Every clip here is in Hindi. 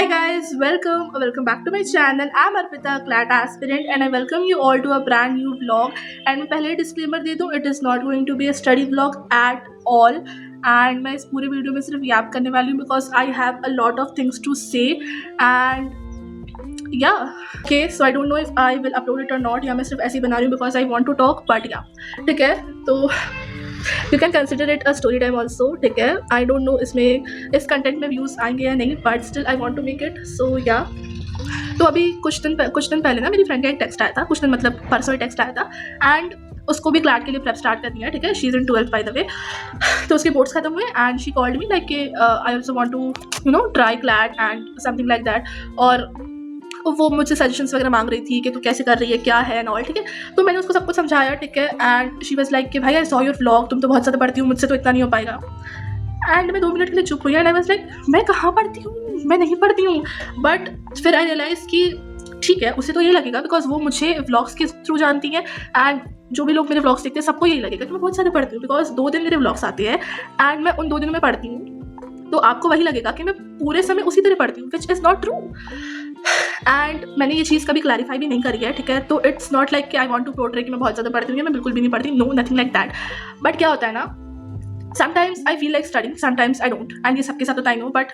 Hi guys, welcome back to my channel. I'm Arpita, CLAT aspirant, and I welcome you all to a brand new vlog. And मैं पहले disclaimer दे दूँ, it is not going to be a study vlog at all. And मैं इस पूरे वीडियो में सिर्फ याद करने वाली हूँ because I have a lot of things to say and okay, so I don't know if I will upload it or not. या मैं सिर्फ ऐसे ही बना रही हूँ because I want to talk, but ठीक है तो you can consider it a story time also. ठीक है, आई डोंट नो इसमें इस कंटेंट में व्यूज़ आएंगे या नहीं, but still I want to make it. So तो अभी कुछ दिन पहले ना मेरी फ्रेंड का एक टेक्स्ट आया था. कुछ दिन मतलब परसों ही टेक्स्ट आया था एंड उसको भी क्लैट के लिए प्रेप स्टार्ट करनी है. ठीक है, she is in 12th by the way. तो उसके बोर्ड्स खत्म हुए and she called me like I also want to try CLAT and something like that. और वो मुझसे सजेशंस वगैरह मांग रही थी कि तू कैसे कर रही है, क्या है एंड ऑल. ठीक है, तो मैंने उसको सब कुछ समझाया. ठीक है, एंड शी वाज लाइक कि भाई आई सॉ योर व्लॉग, तुम तो बहुत ज़्यादा पढ़ती हो, मुझसे तो इतना नहीं हो पाएगा. एंड मैं 2 मिनट के लिए चुप हुई एंड आई वाज लाइक मैं कहाँ पढ़ती हूँ, मैं नहीं पढ़ती हूँ. बट फिर आई रियलाइज़ कि ठीक है, उसे तो ये लगेगा बिकॉज वो मुझे व्लॉग्स के थ्रू जानती है एंड जो भी लोग मेरे व्लॉग्स देखते हैं सबको यही लगेगा कि मैं बहुत ज़्यादा पढ़ती हूँ बिकॉज 2 दिन मेरे व्लॉग्स आते हैं एंड मैं उन 2 दिनों में पढ़ती हूँ. तो आपको वही लगेगा कि मैं पूरे समय उसी तरह पढ़ती हूँ, which is not true. And मैंने ये चीज़ कभी क्लैरिफाई भी नहीं करी है. ठीक है, तो इट्स नॉट लाइक कि आई वांट टू पोर्ट्रे कि मैं बहुत ज़्यादा पढ़ती हूँ, मैं बिल्कुल भी नहीं पढ़ती. No, nothing like that. But क्या होता है ना, sometimes I feel like studying, sometimes I don't. And ये सबके साथ होता है. नो, बट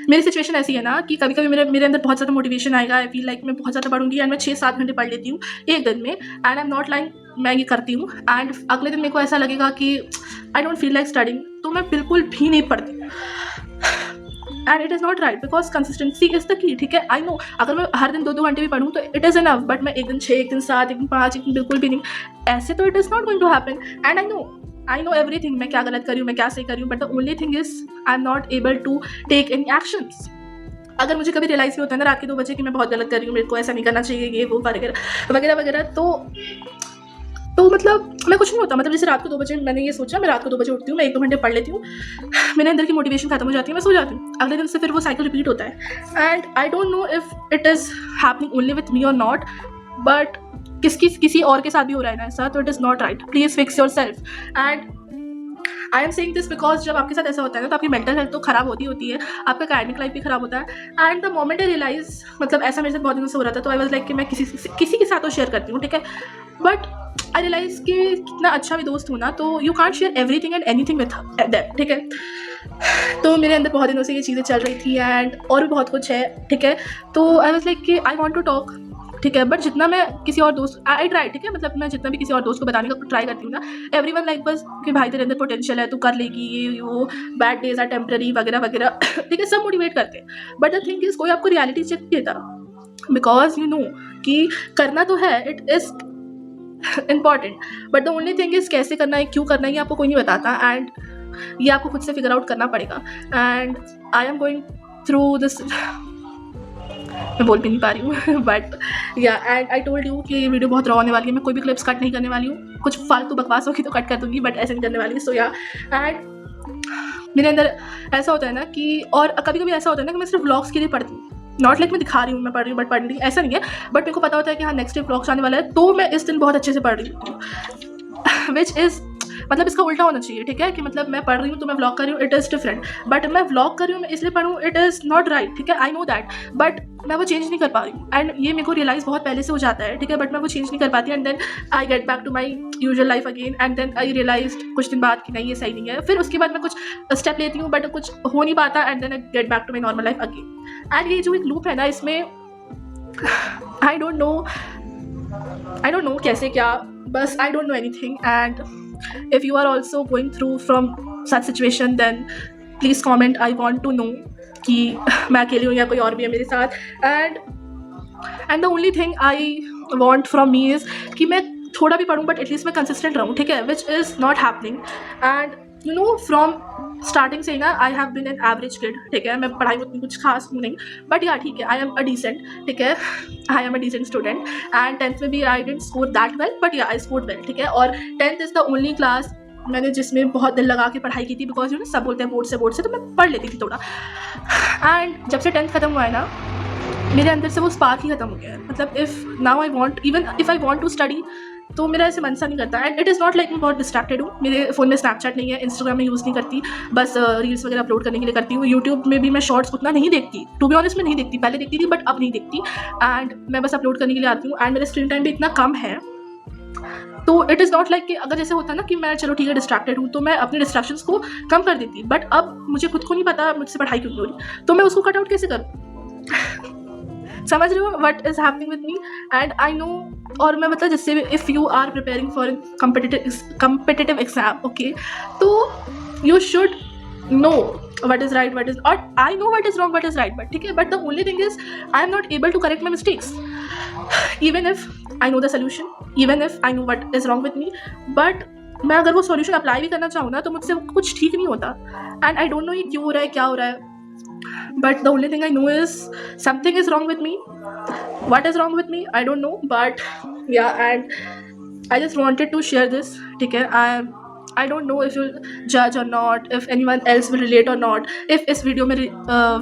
मेरी सिचुएशन ऐसी है ना कि कभी कभी मेरे अंदर बहुत ज़्यादा मोटिवेशन आएगा. आई फील लाइक मैं बहुत ज़्यादा पढ़ूंगी एंड मैं 6-7 घंटे पढ़ लेती हूँ एक दिन में. And I am not like मैं ये करती हूँ एंड अगले दिन मेरे को ऐसा लगेगा कि I don't feel like studying, तो मैं बिल्कुल भी नहीं पढ़ती. And it is not right because consistency is the key. ठीक है, आई नो अगर मैं हर दिन 2-2 घंटे भी पढ़ूँ तो इट इज़ इनफ. बट मैं एक दिन 6, एक दिन 7, एक दिन 5, एक दिन बिल्कुल भी नहीं, ऐसे तो it is not going to happen. And I know everything, मैं क्या गलत कर रही हूँ, मैं क्या सही कर रही हूँ. But the only thing is I am not able to take any actions. अगर मुझे कभी रियलाइज़ भी होता है ना रात के 2 बजे कि मैं बहुत गलत कर रही हूँ, मेरे को ऐसा नहीं करना चाहिए, ये वो वगैरह वगैरह वगैरह, तो मतलब मैं कुछ नहीं होता. मतलब जैसे रात को 2 बजे मैंने ये सोचा, मैं रात को 2 बजे उठती हूँ, मैं 1-2 घंटे पढ़ लेती हूँ, मेरे अंदर की मोटिवेशन खत्म हो जाती है, मैं सो जाती हूँ. अगले दिन से फिर वो साइकिल रिपीट होता है. And I don't know if it is happening only with me और नॉट, बट किसी और के साथ भी हो रहा है ना ऐसा, तो it is not right. Please fix your self. And I am saying this because जब आपके साथ ऐसा होता है ना तो आपकी मेंटल हेल्थ तो ख़राब होती है, आपका एकेडमिक लाइफ भी ख़राब होता है. And the moment I realize, मतलब ऐसा मेरे साथ बहुत दिनों से हो रहा था, तो आई वाज लाइक कि मैं किसी के साथ तो शेयर करती हूँ. ठीक है, बट आई रियलाइज़ कि कितना अच्छा भी दोस्त हूँ ना, तो you can't share everything and anything with that. ठीक है, तो मेरे अंदर बहुत दिनों से ये चीज़ें चल रही थी एंड और भी बहुत कुछ है. ठीक है, तो आई वाज लाइक कि आई वांट टू टॉक. ठीक है, बट जितना मैं किसी और दोस्त आई ट्राई, ठीक है, मतलब मैं जितना भी किसी और दोस्त को बताने का ट्राई करती हूँ ना, एवरीवन लाइक बस कि भाई तेरे अंदर पोटेंशियल है, तू कर लेगी, ये वो, बैड डेज आर टेम्पररी वगैरह वगैरह. ठीक है, सब मोटिवेट करते हैं. बट द थिंग इज कोई आपको रियलिटी चेक नहीं देता बिकॉज यू नो कि करना तो है, it is important. But the only thing is कैसे करना है, क्यों करना है, ये आपको कोई नहीं बताता. एंड ये आपको खुद से फिगर आउट करना पड़ेगा. And I am going through this, मैं बोल भी नहीं पा रही हूँ. But and I told you कि ये वीडियो बहुत रॉ होने वाली है. मैं कोई भी क्लिप्स कट नहीं करने वाली हूँ. कुछ फालतू बकवास होगी तो कट कर दूँगी, बट ऐसे नहीं करने वाली. सो एंड मेरे अंदर ऐसा होता है ना कि, और कभी कभी ऐसा होता है ना कि मैं सिर्फ व्लॉग्स के लिए पढ़ती हूँ. नॉट लाइक मैं दिखा रही हूँ मैं पढ़ रही हूँ, बट पढ़ रही ऐसा नहीं है. बट मेरे को पता होता है कि हाँ नेक्स्ट डे व्लॉग्स आने वाला है, तो मैं इस दिन बहुत अच्छे से पढ़ रही हूँ. विच इज़ मतलब इसका उल्टा होना चाहिए. ठीक है, कि मतलब मैं पढ़ रही हूँ तो मैं व्लॉग कर रही हूँ, इट इज़ डिफरेंट. बट मैं व्लॉग कर रही हूँ, मैं इसलिए पढ़ूँ, इट इज़ नॉट राइट. ठीक है, आई नो दैट, बट मैं वो चेंज नहीं कर पा रही हूँ. एंड ये मेरे को रियलाइज़ बहुत पहले से हो जाता है. ठीक है, बट मैं वो चेंज नहीं कर पाती. And then I get back to my usual life again. And then I realize कुछ दिन बाद कि नहीं ये सही नहीं है. फिर उसके बाद मैं कुछ स्टेप लेती हूँ बट कुछ हो नहीं पाता. And then I get back to my normal life again. And ये जो एक लूप है ना, इसमें आई डोंट नो कैसे क्या, बस आई don't know anything. And if you are also going through from such situation, then please comment. I want to know कि मैं अकेली हूँ या कोई और भी है मेरे साथ. and the only thing I want from me is कि मैं थोड़ा भी पढ़ूँ बट एटलीस्ट मैं कंसिस्टेंट रहूँ. ठीक है, which is not happening. and you know from starting से ही ना I have been an average kid. ठीक है, मैं पढ़ाई में उतनी कुछ खास हूँ नहीं, बट या ठीक है, आई एम अ डिसेंट. ठीक है, I am a decent student. And 10th में भी I didn't score that well, but yeah I scored well. ठीक है, और 10th is the only class मैंने जिसमें बहुत दिल लगा के पढ़ाई की थी बिकॉज यू नो सब बोलते हैं बोर्ड से, तो मैं पढ़ लेती थी थोड़ा. एंड जब से 10th खत्म हुआ है ना, मेरे अंदर से वो स्पार्क ही खत्म हो गया है. मतलब if now I want, even if I want to study, तो मेरा ऐसे मन सा नहीं करता। And it is not like मैं बहुत डिस्ट्रैक्टेड हूँ, मेरे फ़ोन में स्नैपचैट नहीं है, इंस्टाग्राम में यूज़ नहीं करती, बस रील्स वगैरह अपलोड करने के लिए करती हूँ। यूट्यूब में भी मैं शॉर्ट्स उतना नहीं देखती, टू बी ऑनेस्ट मैं नहीं देखती, पहले देखती थी बट अब नहीं देखती। एंड मैं बस अपलोड करने के लिए आती हूँ एंड मेरा स्क्रीन टाइम भी इतना कम है। तो इट इज़ नॉट लाइक कि अगर जैसे होता है ना कि मैं चलो ठीक है डिस्ट्रैक्टेड हूँ तो मैं अपने डिस्ट्रैक्शंस को कम कर देती, बट अब मुझे खुद को नहीं पता मुझसे पढ़ाई क्यों नहीं हो रही, तो मैं उसको कट आउट कैसे करूँ? समझ रहे हो what is happening with me? And I know, और मैं मतलब जैसे if you are preparing for competitive exam, okay, तो you should know what is right what is, और I know what is wrong what is right, but ठीक है, but the only thing is I am not able to correct my mistakes even if I know the solution, even if I know what is wrong with me, but मैं अगर वो सॉल्यूशन अप्लाई भी करना चाहूँ ना तो मुझसे कुछ ठीक नहीं होता। एंड आई डोंट नो ये क्यों हो रहा है, क्या हो रहा है, but the only thing I know is something is wrong with me. What is wrong with me I don't know, but yeah, and I just wanted to share this, ठीक है। I don't know if you'll judge or not, if anyone else will relate or not, if इस वीडियो में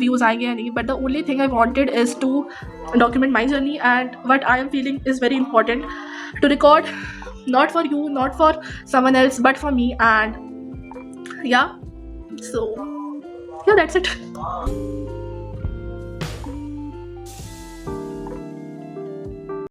views आएंगे या नहीं, but the only thing I wanted is to document my journey, and what I am feeling is very important to record, not for you, not for someone else, but for me. And yeah, so yeah, that's it.